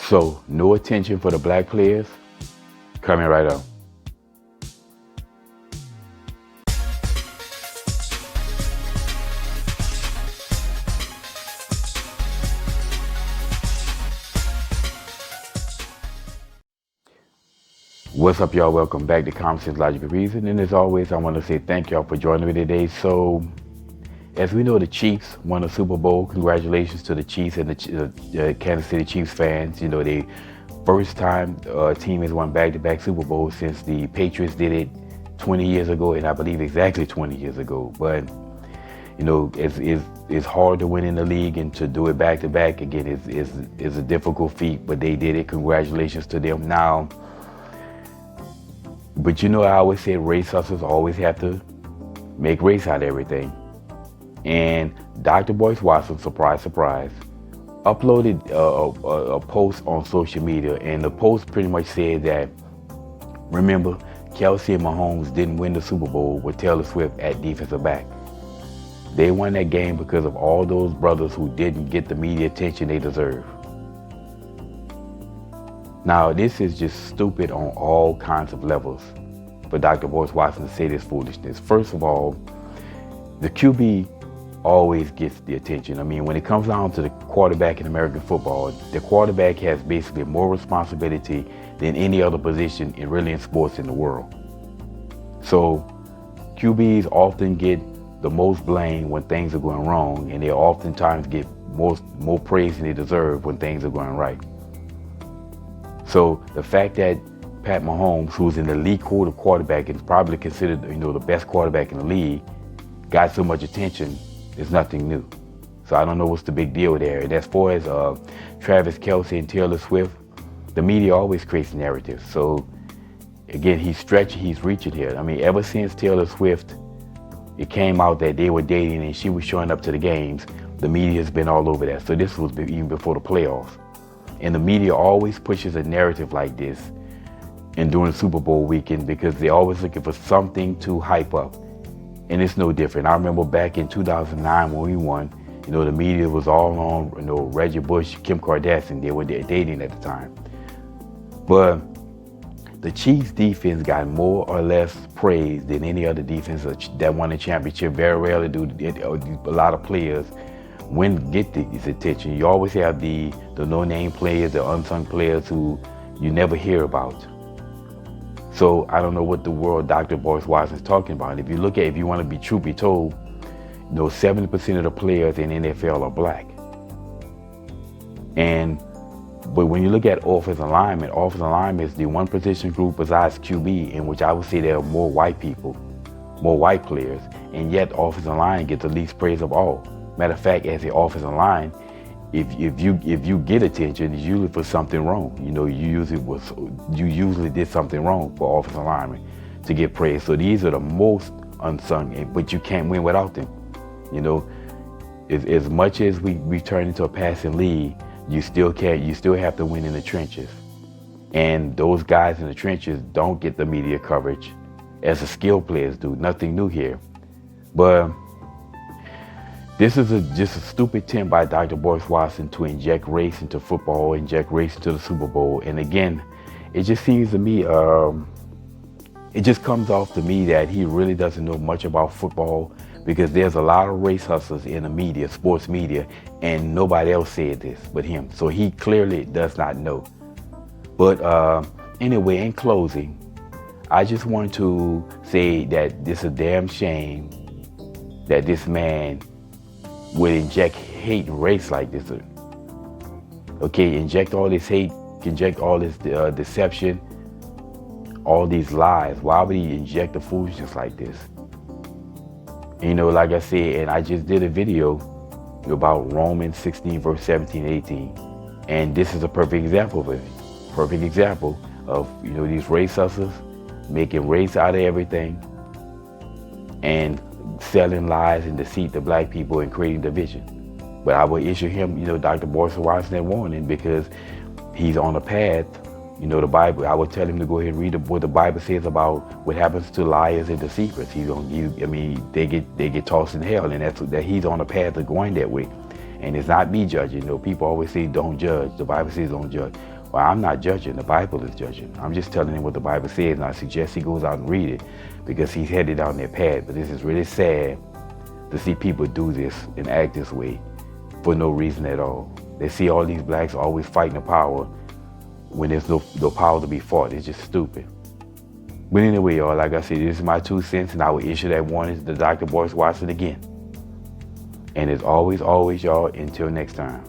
So, no attention for the black players? Coming right up. What's up, y'all? Welcome back to Common Sense Logical Reason. And as always, I want to say thank y'all for joining me today. So, as we know, the Chiefs won the Super Bowl. Congratulations to the Chiefs and the Kansas City Chiefs fans. You know, they first time team has won back-to-back Super Bowls since the Patriots did it 20 years ago, and I believe exactly 20 years ago. But, you know, it's hard to win in the league, and to do it back-to-back again is a difficult feat, but they did it. Congratulations to them. Now, but you know, I always say race hustlers always have to make race out of everything. And Dr. Boyce Watkins, surprise, surprise, uploaded a post on social media, and the post pretty much said that, remember, Kelsey and Mahomes didn't win the Super Bowl with Taylor Swift at defensive back. They won that game because of all those brothers who didn't get the media attention they deserve. Now, this is just stupid on all kinds of levels for Dr. Boyce Watkins to say this foolishness. First of all, the QB always gets the attention. I mean, when it comes down to the quarterback in American football, the quarterback has basically more responsibility than any other position in sports in the world. So QBs often get the most blame when things are going wrong, and they oftentimes get more praise than they deserve when things are going right. So the fact that Pat Mahomes, who's an elite quarterback and is probably considered, the best quarterback in the league, got so much attention is nothing new. So I don't know what's the big deal there. And as far as Travis Kelce and Taylor Swift, the media always creates narratives. So again, he's reaching here. I mean, ever since Taylor Swift, it came out that they were dating and she was showing up to the games, the media has been all over that. So this was even before the playoffs. And the media always pushes a narrative like this and during Super Bowl weekend because they're always looking for something to hype up. And it's no different. I remember back in 2009 when we won, the media was all on, Reggie Bush, Kim Kardashian. They were dating at the time. But the Chiefs defense got more or less praise than any other defense that won the championship. Very rarely do a lot of players get this attention. You always have the no-name players, the unsung players who you never hear about. So I don't know what the world Dr. Boyce Watkins is talking about. If you want to be truth be told, 70% of the players in NFL are black. But when you look at offensive linemen is the one position group besides QB in which I would say there are more white people, more white players, and yet offensive line gets the least praise of all. Matter of fact, as the offensive line, if you get attention, it's usually for something wrong. You usually did something wrong for offensive linemen to get praise. So these are the most unsung, but you can't win without them. As much as we turn into a passing league, you still have to win in the trenches. And those guys in the trenches don't get the media coverage as the skilled players do. Nothing new here. But this is just a stupid attempt by Dr. Boyce Watkins to inject race into football, inject race into the Super Bowl. And again, it just seems to me, it just comes off to me that he really doesn't know much about football because there's a lot of race hustlers in the media, sports media, and nobody else said this but him. So he clearly does not know. But anyway, in closing, I just want to say that this is a damn shame that this man would inject hate and race like this. Okay, inject all this hate, inject all this deception, all these lies. Why would he inject the foolishness like this? Like I said, and I just did a video about Romans 16, verse 17, 18. And this is a perfect example of it. Perfect example of, these race hustlers making race out of everything and selling lies and deceit to black people and creating division. But I would issue him, Dr. Boyce Watkins, that warning because he's on a path. The Bible, I would tell him to go ahead and read what the Bible says about what happens to liars and deceivers. They get tossed in hell, and that he's on a path of going that way. And it's not me judging. You know, people always say don't judge. The Bible says don't judge. Well, I'm not judging. The Bible is judging. I'm just telling him what the Bible says, and I suggest he goes out and read it because he's headed down that path. But this is really sad to see people do this and act this way for no reason at all. They see all these blacks always fighting the power when there's no power to be fought. It's just stupid. But anyway, y'all, like I said, this is my 2 cents, and I will issue that warning to Dr. Boyce Watkins again. And as always, y'all, until next time.